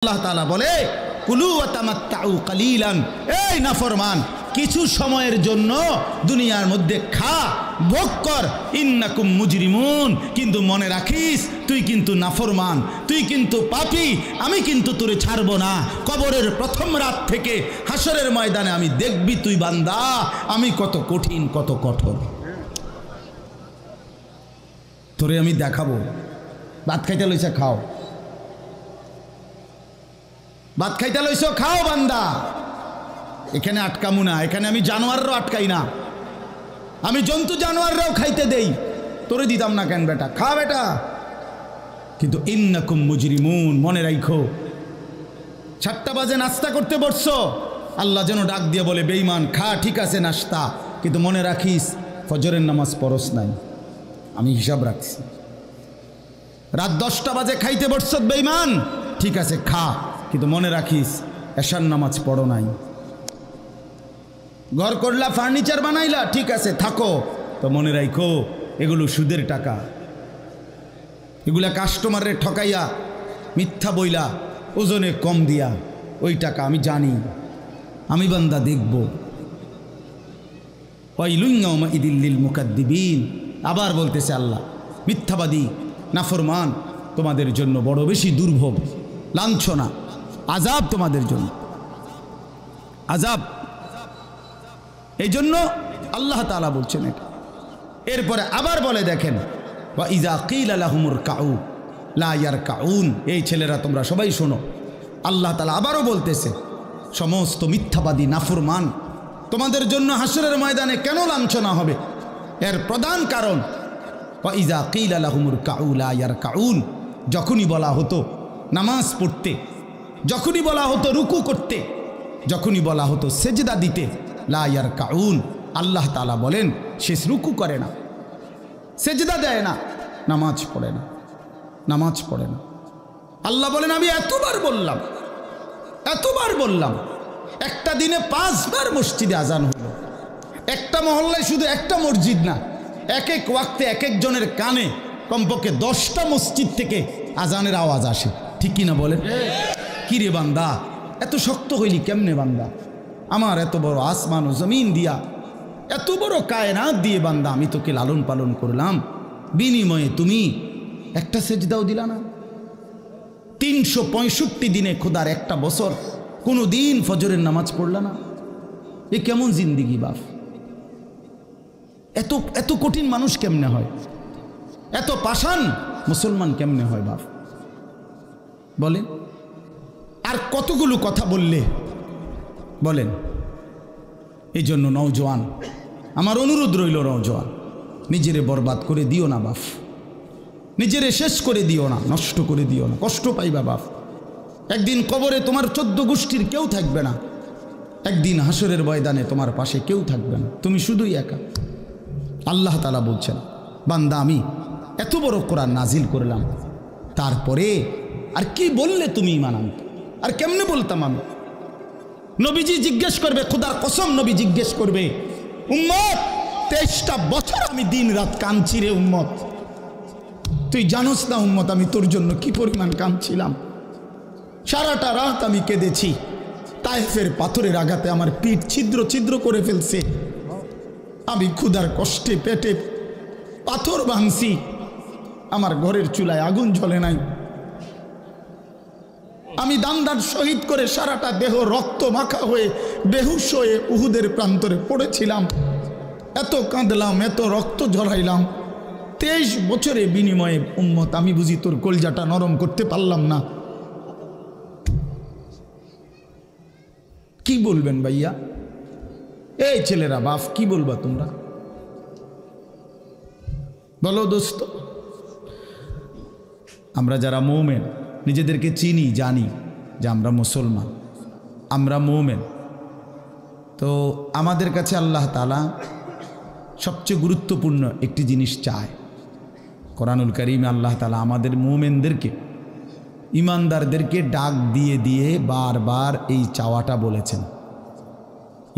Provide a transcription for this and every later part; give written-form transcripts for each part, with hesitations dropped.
আল্লাহ তাআলা বলে কুলু ওয়া তামাত্তাউ কালিলান, এই নাফরমান কিছু সময়ের জন্য দুনিয়ার মধ্যে খা, ভোগ কর, ইন্নাকুম মুজরিমুন, কিন্তু মনে রাখিস তুই কিন্তু নাফরমান, তুই কিন্তু পাপী, আমি কিন্তু তোরে ছাড়বো না। কবরের প্রথম রাত থেকে হাসরের ময়দানে আমি দেখবি তুই বান্দা আমি কত কঠিন কত কঠোর, তোরে আমি দেখাবো। ভাত খাইতে লইছে খাও, ভাত খাইতে লইছ খাও বান্দা, এখানে আটকামু না, এখানে আমি জানোয়াররাও আটকাই না, আমি জন্তু জানোয়াররাও খাইতে দেই, তোরে দিতাম না কেন বেটা, খা বেটা। কিন্তু ইন্নাকুম মুজরিমুন, মনে রাখো 7টা বাজে নাস্তা করতে বসছো, আল্লাহ যেন ডাক দিয়ে বলে বেঈমান খা, ঠিক আছে নাস্তা, কিন্তু মনে রাখিস ফজরের নামাজ পড়স নাই, আমি হিসাব রাখছি। রাত 10টা বাজে খাইতে বসছ বেঈমান, ঠিক আছে খা, কিন্তু মনে রাখিস এশার নামাজ পড়ো নাই। ঘর করলা, ফার্নিচার বানাইলা, ঠিক আছে থাকো, তো মনে রাখো এগুলো সুদের টাকা, এগুলা কাস্টমারের ঠকাইয়া মিথ্যা বইলা ওজনে কম দিয়া ওই টাকা আমি জানি, আমি বান্দা দেখব। ওয়াইলুন ইয়াউমাইযিল লিল মুকাদ্দিবিন, আবার বলতেছে আল্লাহ মিথ্যাবাদী নাফরমান তোমাদের জন্য বড় বেশি দুর্ভোগ, লাঞ্ছনা, আযাব তোমাদের জন্য, আযাব। এই জন্য আল্লাহ তাআলা বলছেন এটা। এরপরে আবার বলে দেখেন ওয়া ইযা কিলা লাহুমুর কাউ লা ইয়ারকাউন, এই ছেলেরা তোমরা সবাই শোনো, আল্লাহ তাআলা আবারও বলতেছে সমস্ত মিথ্যাবাদী নাফরমান তোমাদের জন্য হাসরের ময়দানে কেন লাঞ্ছনা হবে, এর প্রধান কারণ ওয়া ইযা কিলা লাহুমুর কাউ লা ইয়ারকাউন, যখনই বলা হতো নামাজ পড়তে, যখনই বলা হতো রুকু করতে, যখনই বলা হতো সেজদা দিতে, লা ইয়ারকাউন, আল্লাহ তাআলা বলেন সে রুকু করে না, সেজদা দেয় না, নামাজ পড়ে না, নামাজ পড়ে না। আল্লাহ বলেন আমি এতবার বললাম, এতবার বললাম, একটা দিনে 5 বার মসজিদে আজান হলো, একটা মহল্লায় শুধু একটা মসজিদ না, এক এক ওয়াক্তে এক একজনের কানে কমপক্ষে 10টা মসজিদ থেকে আজানের আওয়াজ আসে, ঠিক কিনা বলেন? কি রে বান্দা এত শক্ত হইলি কেমনে বান্দা, আমার এত বড় আসমান ও জমিন দিয়া, এত বড় কায়নাত দিয়ে বান্দা আমি তোকে লালন পালন করলাম, বিনিময়ে তুমি একটা সেজদাও দিলা না। 365 দিনে খোদার একটা বছর কোনো দিন ফজরের নামাজ পড়লা না, এ কেমন জিন্দিগি বাপ? এত এত কঠিন মানুষ কেমনে হয়, এত পাষাণ মুসলমান কেমনে হয় বাপ বলেন? আর কতগুলো কথা বললে বলেন? এই জন্য নওজোয়ান আমার অনুরোধ রইল, নওজোয়ান নিজেরে বরবাদ করে দিও না বাপ, নিজেরে শেষ করে দিও না, নষ্ট করে দিও না, কষ্ট পাইবা বাপ। একদিন কবরে তোমার 14 গোষ্ঠীর কেউ থাকবে না, একদিন হাসরের ময়দানে তোমার পাশে কেউ থাকবে না, তুমি শুধুই একা। আল্লাহ তাআলা বলছেন বান্দা আমি এত বড় কোরআন নাজিল করলাম, তারপরে আর কি বললে তুমি ঈমান আনতে, আর কেমনে বলতাম আমি? নবীজি জিজ্ঞেস করবে, খোদার কসম নবী জিজ্ঞেস করবে, উম্মত 23টা বছর আমি দিন রাত কাঁদছি রে উম্মত, তুই জানোস না উম্মত আমি তোর জন্য কি পরিমাণ কাঁদছিলাম, সারাটা রাত আমি কেঁদেছি, তায়েফের পাথরের আঘাতে আমার পিঠ ছিদ্র ছিদ্র করে ফেলছে, আমি ক্ষুধার কষ্টে পেটে পাথর ভাঙছি, আমার ঘরের চুলায় আগুন জ্বলে নাই, আমি দান্দার শহীদ করে সারাটা দেহ রক্ত মাখা হয়ে বেহুশ হয়ে উহুদের প্রান্তরে পড়েছিলাম, এত কাঁদলাম, এত রক্ত ঝরাইলাম, 23 বছরে বিনিময়ে উম্মত আমি বুঝি তোর কলজাটা নরম করতে পারলাম না। কি বলবেন ভাইয়া? এই ছেলেরা বাপ কি বলবা তোমরা বলো দোস্ত? আমরা যারা মুমিন নিজেদেরকে চিনি, জানি যে আমরা মুসলমান, আমরা মুমিন, তো আমাদের কাছে আল্লাহ তাআলা সবচেয়ে গুরুত্বপূর্ণ একটি জিনিস চায়। কোরআনুল কারীমে আল্লাহ তাআলা আমাদের মুমিনদেরকে, ইমানদারদেরকে ডাক দিয়ে দিয়ে বারবার এই চাওয়াটা বলেছেন,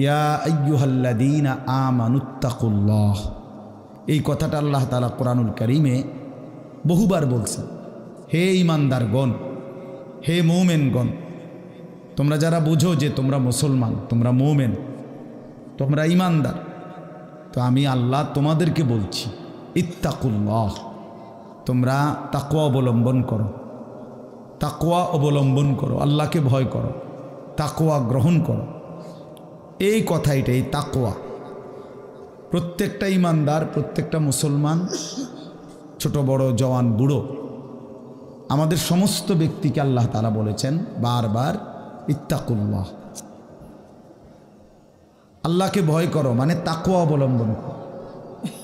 ইয়া আইয়ুহাল্লাযীনা আমানুত্তাকুল্লাহ, এই কথাটা আল্লাহ তাআলা কোরআনুল কারীমে বহুবার বলছেন, হে ইমানদারগণ হে মুমিনগণ, তোমরা যারা বুঝো যে তোমরা মুসলমান, তোমরা মুমিন, তোমরা ঈমানদার, তো আমি আল্লাহ তোমাদেরকে বলছি, ইত্তাকুল্লাহ, তোমরা তাকওয়া অবলম্বন করো, তাকওয়া অবলম্বন করো, আল্লাহকে ভয় করো, তাকওয়া গ্রহণ করো। এই কথাইটা, এই তাকওয়া প্রত্যেকটা ঈমানদার, প্রত্যেকটা মুসলমান, ছোট বড়, জওয়ান বুড়ো, আমাদের সমস্ত ব্যক্তিকে আল্লাহ তাআলা বলেছেন বারবার, ইত্তাকুল্লাহ, আল্লাহকে ভয় করো, মানে তাকওয়া অবলম্বন করো।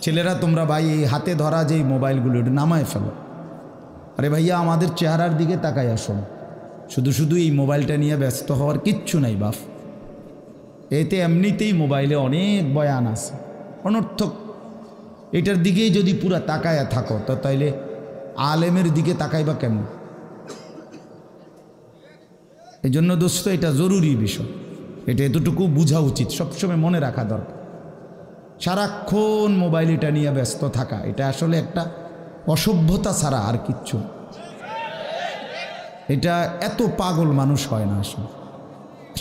ছেলেরা তোমরা ভাই এই হাতে ধরা যেই মোবাইলগুলো এটা নামায় ফেলো। আরে ভাইয়া, আমাদের চেহারার দিকে তাকাই আসুন, শুধু শুধু এই মোবাইলটা নিয়ে ব্যস্ত হওয়ার কিচ্ছু নাই বাপ। এতে এমনিতেই মোবাইলে অনেক বয়ান আছে অনর্থক, এটার দিকেই যদি পুরা তাকায়া থাকো তো তাইলে আলেমের দিকে তাকাইবা কেমন? এই জন্য দোস্ত, এটা জরুরি বিষয়, এটা এতটুকু বোঝা উচিত, সবসময় মনে রাখা দরকার। সারাক্ষণ মোবাইল এটা নিয়ে ব্যস্ত থাকা, এটা আসলে একটা অসভ্যতা ছাড়া আর কিচ্ছু। এটা এত পাগল মানুষ হয় না আসলে।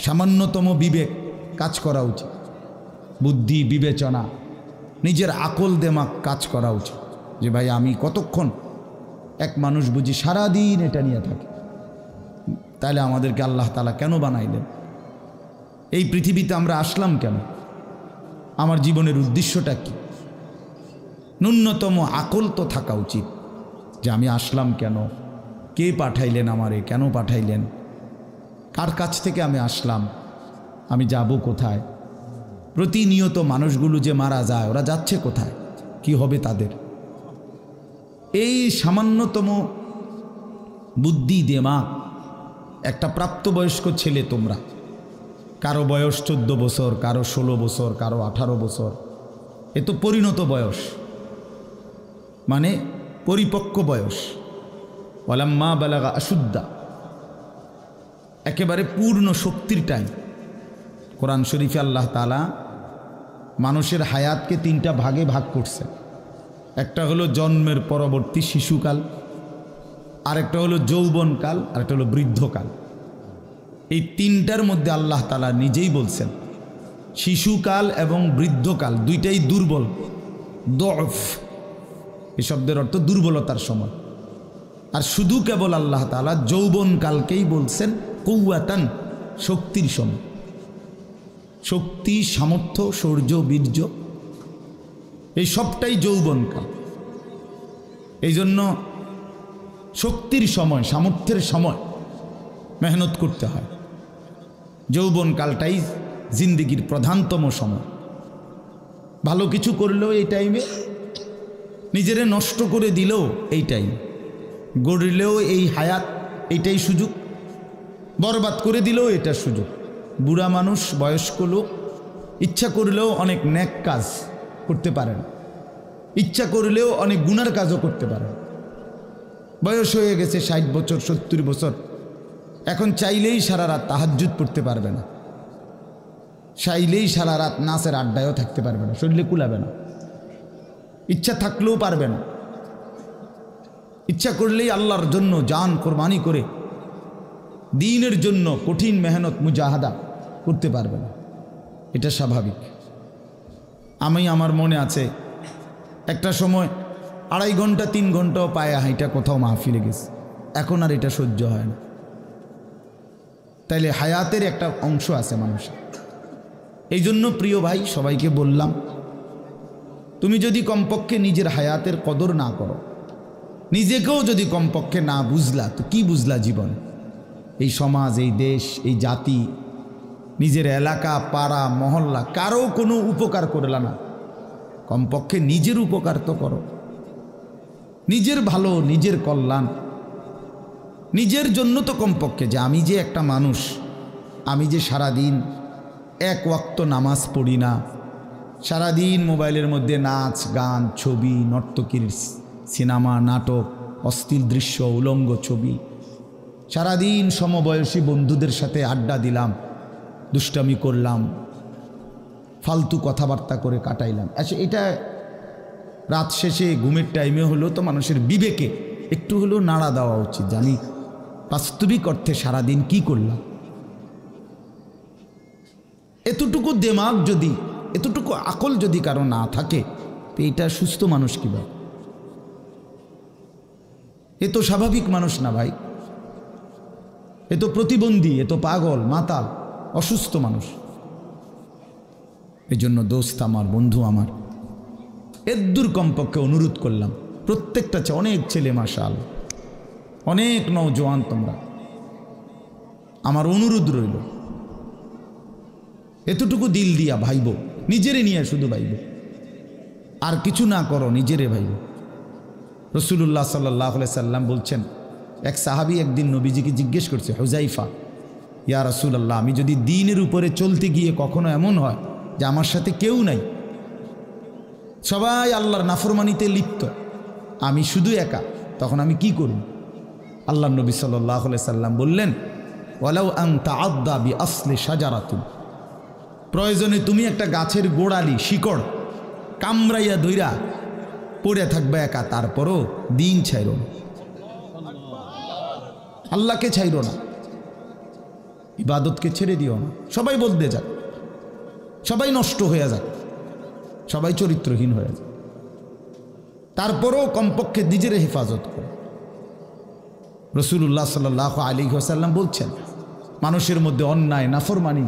সামান্যতম বিবেক কাজ করা উচিত, বুদ্ধি বিবেচনা, নিজের আকল দেমাগ কাজ করা উচিত, যে ভাই আমি কতক্ষণ। এক মানুষ বুঝি সারাদিন এটা নিয়ে থাকে, তাহলে আমাদেরকে আল্লাহ তাআলা কেন বানাইলেন? এই পৃথিবীতে আমরা আসলাম কেন? আমার জীবনের উদ্দেশ্যটা কি? ন্যূনতম আকল তো থাকা উচিত যে আমি আসলাম কেন, কে পাঠাইলেন আমারে, কেন পাঠাইলেন, কার কাছ থেকে আমি আসলাম, আমি যাব কোথায়। প্রতিনিয়ত মানুষগুলো যে মারা যায়, ওরা যাচ্ছে কোথায়, কি হবে তাদের? এই সামান্যতম বুদ্ধি দিমাগ একটা প্রাপ্তবয়স্ক ছেলে, তোমরা কারো বয়স 14 বছর, কারো 16 বছর, কারো 18 বছর, এ তো পরিণত বয়স, মানে পরিপক্ক বয়স। ওয়ালাম্মা বালাগা আশুদ্দা, একেবারে পূর্ণ শক্তির টাইম। কোরআন শরীফে আল্লাহ তাআলা মানুষের হায়াতকে 3টা ভাগে ভাগ করছে। একটা হলো জন্মের পরবর্তী শিশুকাল, আরেকটা হলো যৌবনকাল, আরেকটা হলো বৃদ্ধকাল। এই 3টার মধ্যে আল্লাহ তাআলা নিজেই বলছেন শিশুকাল এবং বৃদ্ধকাল দুইটাই দুর্বল, দফ, এই শব্দের অর্থ দুর্বলতার সময়। আর শুধু কেবল আল্লাহ তাআলা যৌবনকালকেই বলছেন কুওয়াতান, শক্তির সময়। শক্তি, সামর্থ্য, শৌর্য, বীর্য, এই সবটাই যৌবনকাল। এই জন্য শক্তির সময়, সামর্থ্যের সময় মেহনত করতে হয়। যৌবনকালটাই জিন্দেগির প্রধানতম সময়। ভালো কিছু করলেও এই টাইমে, নিজেরে নষ্ট করে দিলেও এই টাইম, গড়লেও এই হায়াত, এইটাই সুযোগ, বরবাদ করে দিলেও এটা সুযোগ। বুড়া মানুষ, বয়স্ক লোক ইচ্ছা করলেও অনেক নেক কাজ করতে পারেন, ইচ্ছা করলেও অনেক গুনার কাজও করতে পারেন। বয়স হয়ে গেছে 60 বছর, 70 বছর, এখন চাইলেই সারা রাত তাহাজ্জুদ পড়তে পারবে না, চাইলেই সারা রাত নাচের আড্ডায়ও থাকতে পারবে না, শরীরে কুলাবে না, ইচ্ছা থাকলেও পারবে না। ইচ্ছা করলেই আল্লাহর জন্য জান কোরবানি করে দ্বীনের জন্য কঠিন মেহনত মুজাহাদা করতে পারবে না, এটা স্বাভাবিক। আমার মনে আছে একটা সময় 2.5 ঘন্টা 3 ঘন্টাও পায়ে হাইটা কোথাও মাহফিলে গেছে, এখন আর এটা সহ্য হয় না। তাইলে হায়াতের একটা অংশ আছে মানুষের। এই জন্য প্রিয় ভাই, সবাইকে বললাম, তুমি যদি কমপক্ষে নিজের হায়াতের কদর না করো, নিজেকেও যদি কমপক্ষে না বুঝলা, তো কি বুঝলা জীবন? এই সমাজ, এই দেশ, এই জাতি, নিজের এলাকা, পাড়া, মহল্লা, কারো কোনো উপকার করলা না, কমপক্ষে নিজের উপকার তো করো। নিজের ভালো, নিজের কল্যাণ, নিজের জন্য তো কমপক্ষে, যে আমি যে একটা মানুষ, আমি যে সারাদিন 1 ওয়াক্ত নামাজ পড়ি না, সারাদিন মোবাইলের মধ্যে নাচ গান, ছবি, নর্তকীর সিনেমা, নাটক, অশ্লীল দৃশ্য, উলঙ্গ ছবি, সারাদিন সমবয়সী বন্ধুদের সাথে আড্ডা দিলাম, দুষ্টামি করলাম, ফালতু কথাবার্তা করে কাটাইলাম। আচ্ছা, এটা রাত শেষে ঘুমের টাইমে হলো তো মানুষের বিবেকে একটু হলেও নাড়া দেওয়া উচিত, যে আমি বাস্তবিক অর্থে সারাদিন কি করলাম? এতটুকু দিমাগ যদি, এতটুকু আকল যদি কারো না থাকে, তো এটা সুস্থ মানুষ কিভাবে? এ তো স্বাভাবিক মানুষ না ভাই, এ তো প্রতিবন্ধী, এ তো পাগল, মাতাল, অসুস্থ মানুষ। এজন্য দোস্ত আমার, বন্ধু আমার, এদ্দুর কমপক্ষে অনুরোধ করলাম, প্রত্যেকটা অনেক ছেলে মাশাআল্লাহ, অনেক নওজোয়ান তোমরা, আমার অনুরোধ রইল এতটুকু দিল দিয়া ভাইব, নিজেরে নিয়ে শুধু ভাইব, আর কিছু না করো, নিজেরে ভাইব। রাসূলুল্লাহ সাল্লাল্লাহু আলাইহি সাল্লাম বলছেন, এক সাহাবী একদিন নবীজিকে জিজ্ঞেস করছে, হুযাইফা, ইয়া রাসূলুল্লাহ, আমি যদি দ্বীনের উপরে চলতে গিয়ে কখনো এমন হয় যে আমার সাথে কেউ নাই, সবাই আল্লাহর নাফরমানিতে লিপ্ত, আমি শুধু একা, তখন আমি কি করব? আল্লাহর নবী সাল্লাল্লাহু আলাইহি সাল্লাম বললেন, ওয়ালাউ আন তাআদ্দা বিআসলি শাজারাতিন, প্রয়োজনে তুমি একটা গাছের গোড়ালি, শিকড় কামড়াইয়া ধইরা পড়ে থাকবে একা, তারপরও দিন ছাইরো না, আল্লাহকে ছাইরো না, ইবাদতকে ছেড়ে দিও না। সবাই বদলে যাক, সবাই নষ্ট হয়ে যাক, সবাই চরিত্রহীন হয়ে যাক, তারপরও কমপক্ষে নিজের হেফাজত করে। রাসূলুল্লাহ সাল্লাল্লাহু আলাইহি ওয়াসাল্লাম বলছেন, মানুষের মধ্যে অন্যায়, নাফরমানি,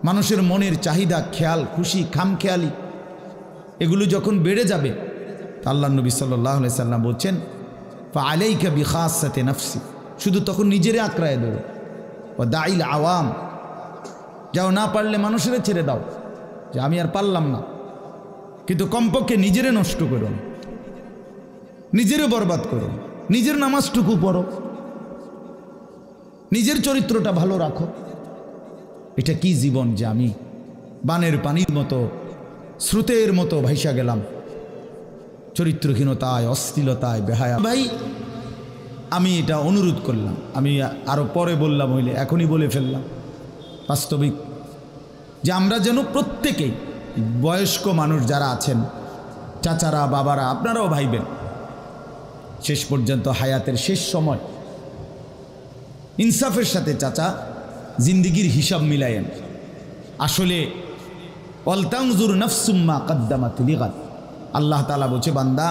মানুষের মনের চাহিদা, খেয়াল খুশি, খামখেয়ালি, এগুলো যখন বেড়ে যাবে, আল্লাহ নবী সাল্লাল্লাহু আলাইহি সাল্লাম বলছেন, ফাআলাইকা বিখাসাতি নাফসি, শুধু তখন নিজেরে আঁকড়ায় ধরো, ও দাইল আওয়াম, যাও, না পারলে মানুষের ছেড়ে দাও যে আমি আর পারলাম না, কিন্তু কমপক্ষে নিজেরে নষ্ট করো না, নিজেরে বরবাদ করো, নিজের নামাজটুকু পড়ো, নিজের চরিত্রটা ভালো রাখো। এটা কি জীবন যে আমি বানের পানির মতো, স্রোতের মতো ভাইসা গেলাম চরিত্রহীনতায়, অশ্লীলতায়, বেহায়া। ভাই আমি এটা অনুরোধ করলাম, আমি আরো পরে বললাম হইলে এখনই বলে ফেললাম, বাস্তবিক যে আমরা যেন প্রত্যেকেই, বয়স্ক মানুষ যারা আছেন, চাচারা, বাবারা, আপনারাও ভাইবেন, শেষ পর্যন্ত হায়াতের শেষ সময় ইনসাফের সাথে চাচা জিন্দিগির হিসাব মিলায়েন। আসলে ওয়ালতানজুর নাফসুম মা কদ্দামাত লিগাদ, আল্লাহ তাআলা বলছে, বান্দা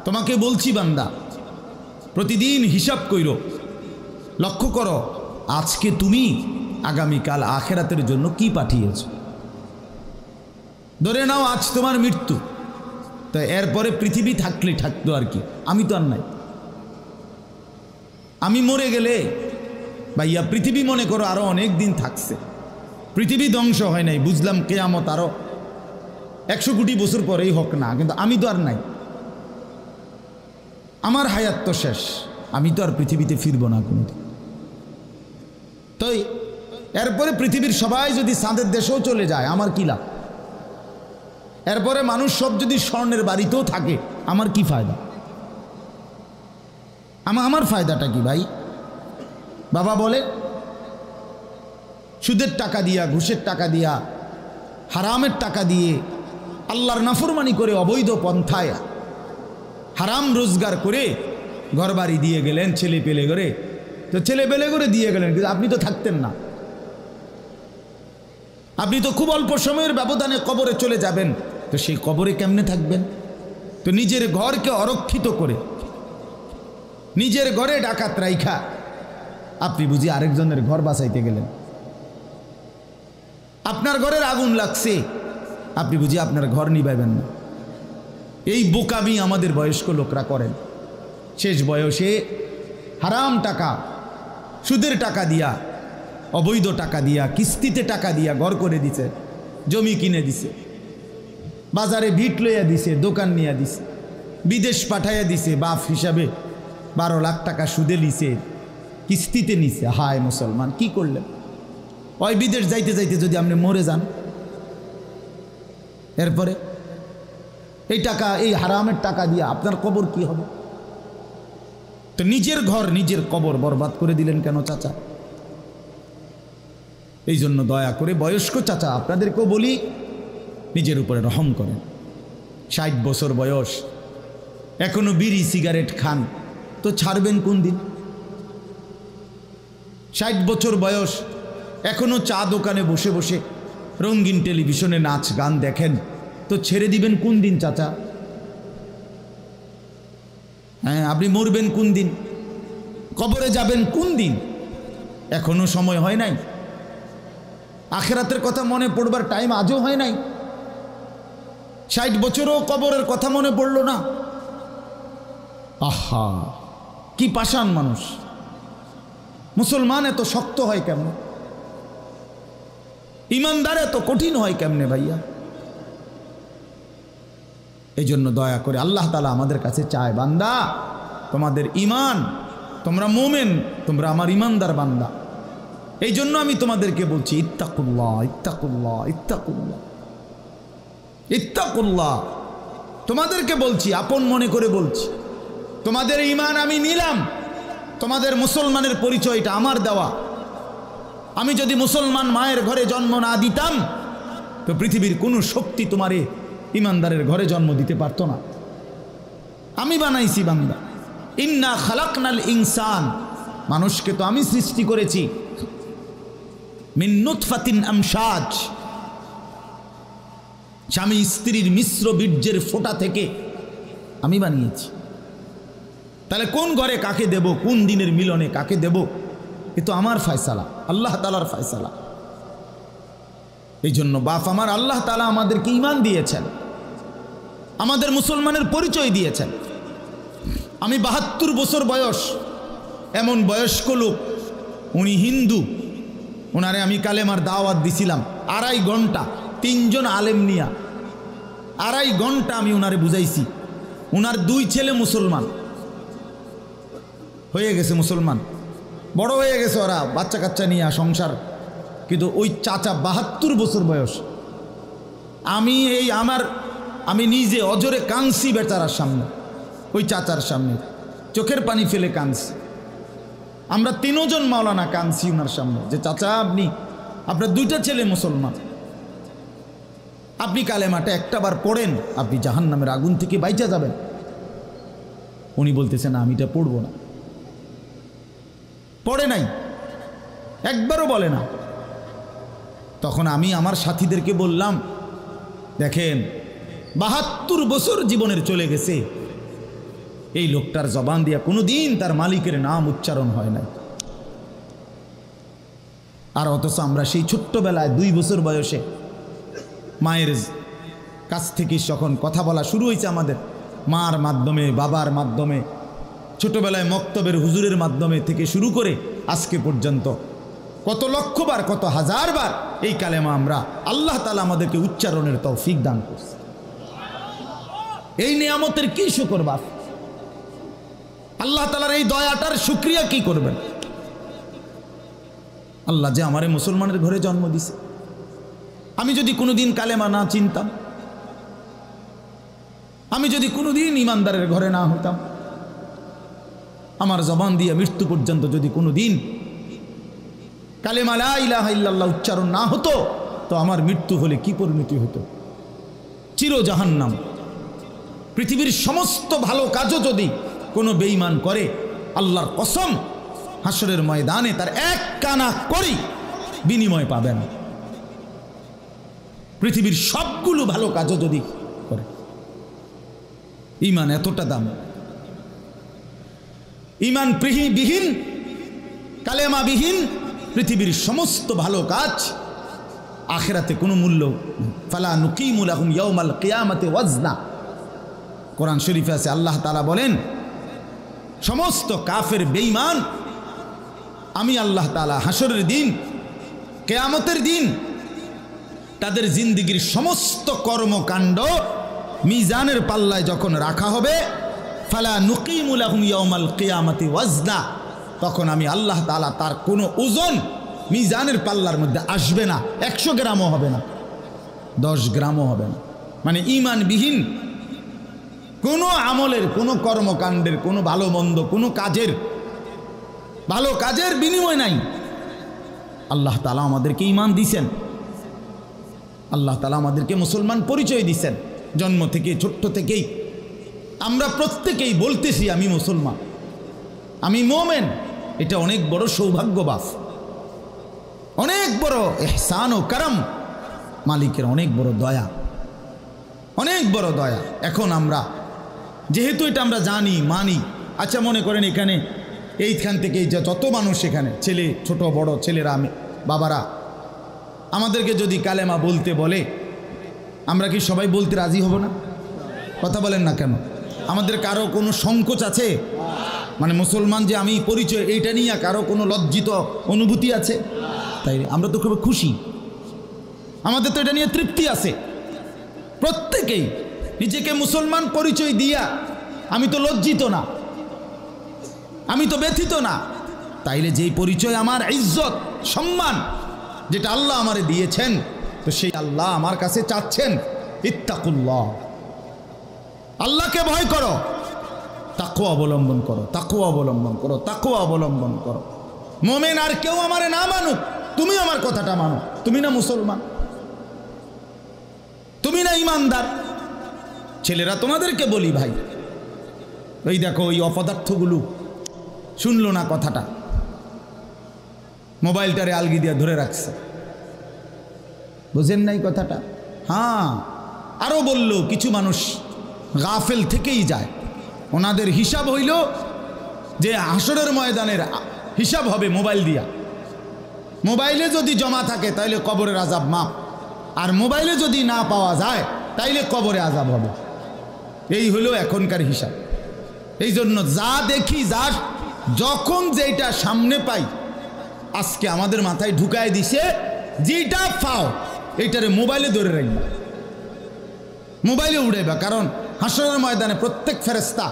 তোমাকে বলছি, বান্দা প্রতিদিন হিসাব কইরো, লক্ষ্য করো আজকে তুমি আগামীকাল আখেরাতের জন্য কি পাঠিয়েছ। ধরে নাও আজ তোমার মৃত্যু, তো এরপরে পৃথিবী থাকলে থাকতো আর কি, আমি তো আর নাই, আমি মরে গেলে ভাইয়া পৃথিবী মনে করো আরো অনেক দিন থাকছে, পৃথিবী ধ্বংস হয় নাই, বুঝলাম কিয়ামত আরো 100 কোটি বছর পরেই হোক না, কিন্তু আমি তো আর নাই, আমার হায়াত তো শেষ, আমি তো আর পৃথিবীতে ফিরবো না কোনোদিন। তো এরপরে পৃথিবীর সবাই যদি চাঁদের দেশেও চলে যায়, আমার কি লাভ? এরপরে মানুষ সব যদি স্বর্ণের বাড়িতেও থাকে, আমার কি ফায়দা? আমার ফায়দাটা কি ভাই? বাবা বলে সুদের টাকা দিয়া, ঘুষের টাকা দিয়া, হারামের টাকা দিয়ে, আল্লাহর নাফরমানি করে, অবৈধ পন্থায় হারাম রোজগার করে ঘরবাড়ি দিয়ে গেলেন, ছেলে পেলে করে, তো ছেলে পেলে করে দিয়ে গেলেন, কিন্তু আপনি তো থাকতেন না, আপনি তো খুব অল্প সময়ের ব্যবধানে কবরে চলে যাবেন, তো সেই কবরে কেমনে থাকবেন? তো নিজের ঘরকে অরক্ষিত করে, নিজের ঘরে ডাকাত রাইখা আপনি বুঝি আরেকজনের ঘর বাঁচাইতে গেলেন। আপনার ঘরের আগুন লাগছে, আপনি বুঝি আপনার ঘর নিভাইবেন না। এই বোকামি আমাদের বয়স্ক লোকরা করেন, শেষ বয়সে হারাম টাকা, সুদের টাকা দিয়া, অবৈধ টাকা দিয়া, কিস্তিতে টাকা দিয়া ঘর করে দিছে, জমি কিনে দিছে, বাজারে ভিট লইয়া দিছে, দোকান নিয়ে দিছে, বিদেশ পাঠাইয়া দিছে, বাপ হিসাবে 12 লাখ টাকা সুদে নিছে, কিস্তিতে নিছে। হায় মুসলমান, কি করলেন? ওই বিদেশ যাইতে যাইতে যদি আপনি মরে যান, এরপরে এই টাকা, এই হারামের টাকা দিয়ে আপনার কবর কি হবে? তো নিজের ঘর, নিজের কবর বরবাদ করে দিলেন কেন চাচা? এই জন্য দয়া করে বয়স্ক চাচা আপনাদেরকেও বলি, নিজের উপরে রহম করেন। 60 বছর বয়স, এখনো বিড়ি সিগারেট খান, তো ছাড়বেন কোন দিন? 60 বছর বয়স, এখনো চা দোকানে বসে বসে রঙিন টেলিভিশনে নাচ গান দেখেন, তো ছেড়ে দিবেন কোন দিন চাচা? হ্যাঁ, আপনি মরবেন কোন দিন? কবরে যাবেন কোন দিন? এখনো সময় হয় নাই। আখিরাতের কথা মনে পড়বার টাইম আজও হয় নাই। 60 বছরও কবরের কথা মনে পড়ল না। আহা, কি পাষাণ মানুষ! মুসলমান এত শক্ত হয় কেমনে? ইমানদার এত কঠিন হয় কেমনে ভাইয়া? এই জন্য দয়া করে আল্লাহ তাআলা আমাদের কাছে চায়, বান্দা তোমাদের ইমান, তোমরা মোমেন, তোমরা আমার ইমানদার বান্দা। এই জন্য আমি তোমাদেরকে বলছি ইত্তাকুল্লাহ, ইত্তাকুল্লাহ, ইত্তাকুল্লাহ, ইত্তাকুল্লাহ। তোমাদেরকে বলছি, আপন মনে করে বলছি, তোমাদের ইমান আমি নিলাম। তোমাদের মুসলমানের পরিচয়টা আমার দেওয়া। আমি যদি মুসলমান মায়ের ঘরে জন্ম না দিতাম তো পৃথিবীর কোনো শক্তি তোমারে ইমানদারের ঘরে জন্ম দিতে পারতো না। আমি বানাইছি বান্দা। ইন্না খালাকনাল ইনসান, মানুষকে তো আমি সৃষ্টি করেছি মিন নুতফাতিন আমশাজ, স্বামী স্ত্রীর মিশ্র বীর্যের ফোঁটা থেকে আমি বানিয়েছি। তাহলে কোন ঘরে কাকে দেব, কোন দিনের মিলনে কাকে দেব, এ তো আমার ফয়সালা, আল্লাহ তাআলার ফয়সালা। এই জন্য বাপ আমার, আল্লাহ তাআলা আমাদেরকে ঈমান দিয়েছেন, আমাদের মুসলমানের পরিচয় দিয়েছেন। আমি 72 বছর বয়স, এমন বয়স্ক লোক, উনি হিন্দু, ওনারে আমি কালেমার দাওয়াত দিছিলাম 2.5 ঘন্টা, 3 জন আলেম নিয়া 2.5 ঘন্টা আমি ওনারে বুঝাইছি। ওনার 2 ছেলে মুসলমান হয়ে গেছে, মুসলমান বড় হয়ে গেছে, ওরা বাচ্চা কাচ্চা নিয়ে সংসার। কিন্তু ওই চাচা 72 বছর বয়স, আমি নিজে অজরে কাঁদছি বেচারার সামনে, ওই চাচার সামনে চোখের পানি ফেলে কাঁদছি। আমরা 3 জন মাওলানা কাঁদছি ওনার সামনে, যে চাচা আপনার 2টা ছেলে মুসলমান, আপনি কালেমাটা একটাবার পড়েন, আপনি জাহান্নামের আগুন থেকে বাইচা যাবেন। উনি বলতেছেন আমি এটা পড়বো না, পড়ে নাই, একবারও বলে না। তখন আমি আমার সাথীদেরকে বললাম, দেখেন 72 বছর জীবনের চলে গেছে, এই লোকটার জবান দিয়া কোনোদিন তার মালিকের নাম উচ্চারণ হয় নাই। আর অথচ আমরা সেই ছোট্টবেলায় 2 বছর বয়সে মায়ের কাছ থেকে যখন কথা বলা শুরু হয়েছে আমাদের, মার মাধ্যমে, বাবার মাধ্যমে, ছোটবেলায় মক্তবের হুজুরের মাধ্যমে থেকে শুরু করে আজকে পর্যন্ত কত লক্ষবার, কত হাজারবার এই কালেমা আমরা, আল্লাহ তাআলা আমাদেরকে উচ্চারণের তৌফিক দান করছে। এই নিয়ামতের কি শুকর বাপ? আল্লাহ তাআলার এই দয়াটার শুকরিয়া কি করবেন? আল্লাহ যে আমারে মুসলমানের ঘরে জন্ম দিছে। আমি যদি কোনোদিন কালেমা না চিনতাম, আমি যদি কোনোদিন ইমানদারের ঘরে না হতাম, আমার জবান দিয়ে মৃত্যু পর্যন্ত যদি কোনোদিন কালেমা লা ইলাহা ইল্লাল্লাহ উচ্চারণ না হতো, তো আমার মৃত্যু হলে কি পরিণতি হতো? চির জাহান্নাম। পৃথিবীর সমস্ত ভালো কাজও যদি কোনো বেঈমান করে, আল্লাহর কসম হাসরের ময়দানে তার 1 কানা করি বিনিময় পাবেন। পৃথিবীর সবগুলো ভালো কাজও যদি করে। ঈমান এতটা দাম। ঈমান বিহীন, কালেমা বিহীন পৃথিবীর সমস্ত ভালো কাজ আখিরাতে কোনো মূল্য। ফালা নুকিমু লাহুম ইয়াউমাল কিয়ামাতি ওয়াজনা। কোরআন শরীফে আছে, আল্লাহ তাআলা বলেন, সমস্ত কাফের বেঈমান আমি আল্লাহ তাআলা হাসরের দিন, কিয়ামতের দিন তাদের জিন্দেগীর সমস্ত কর্মকাণ্ড মিজানের পাল্লায় যখন রাখা হবে, ফালা নুকিমু লাহুম ইয়াউমাল কিয়ামাতি ওয়াজনা, তখন আমি আল্লাহ তাআলা তার কোনো ওজন মিজানের পাল্লার মধ্যে আসবে না। 100 গ্রামও হবে না, 10 গ্রামও হবে না। মানে ঈমানবিহীন কোনো আমলের, কোনো কর্মকাণ্ডের, কোনো ভালো মন্দ, কোনো কাজের, ভালো কাজের বিনিময় নাই। আল্লাহ তাআলা আমাদেরকে ঈমান দিয়েছেন, আল্লাহ তাআলা আমাদেরকে মুসলমান পরিচয় দিয়েছেন। জন্ম থেকে, ছোট্ট থেকেই আমরা প্রত্যেকেই বলতেছি আমি মুসলমান, আমি মোমেন। এটা অনেক বড় সৌভাগ্য বাপ। অনেক বড় ইহসান ও করম, মালিকের অনেক বড় দয়া, অনেক বড় দয়া। এখন আমরা যেহেতু এটা আমরা জানি মানি, আচ্ছা মনে করেন এখানে এইখান থেকে যত মানুষ এখানে ছেলে ছোট বড় ছেলেরা বাবারা আমাদেরকে যদি কালেমা বলতে বলে আমরা কি সবাই বলতে রাজি হব না? কথা বলেন না কেন? আমাদের কারো কোনো সংকোচ আছে? মানে মুসলমান যে আমি পরিচয় এইটা নিয়ে কারো কোনো লজ্জিত অনুভূতি আছে? তাই আমরা তো খুব খুশি, আমাদের তো এটা নিয়ে তৃপ্তি আছে। প্রত্যেকেই নিজেকে মুসলমান পরিচয় দিয়া আমি তো লজ্জিত না, আমি তো ব্যথিত না। তাইলে যেই পরিচয় আমার ইজ্জত সম্মান যেটা আল্লাহ আমারে দিয়েছেন, তো সেই আল্লাহ আমার কাছে চাচ্ছেন ইত্তাকুল্লাহ, আল্লাহকে ভয় করো, তাকওয়া অবলম্বন করো, তাকওয়া অবলম্বন করো, তাকওয়া অবলম্বন করো। মোমেন আর কেউ আমারে না মানুক, তুমি আমার কথাটা মানো। তুমি না মুসলমান, তুমি না ইমানদার। ছেলেরা তোমাদেরকে বলি ভাই, ওই দেখো ওই অপদার্থগুলো শুনলো না কথাটা, মোবাইলটারে আলগি দিয়া ধরে রাখছে, বুঝেন নাই কথাটা? হ্যাঁ, আরো বলল কিছু মানুষ গাফেল থেকেই যায়, ওনাদের হিসাব হইল যে হাসরের ময়দানের হিসাব হবে মোবাইল দিয়া। মোবাইলে যদি জমা থাকে তাইলে কবরের আযাব মাপ, আর মোবাইলে যদি না পাওয়া যায় তাইলে কবরে আযাব হবে। এই হলো এখনকার হিসাব। এই জন্য যা দেখি, যা যখন যেটা সামনে পাই, আজকে আমাদের মাথায় ঢুকায় দিছে যেটা পাও এইটারে মোবাইলে ধরে রাখবা, মোবাইলে উড়াইবা। কারণ হাসরের ময়দানে প্রত্যেক ফেরেশতা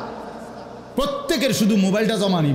প্রত্যেকের শুধু মোবাইলটা জমা নিবে।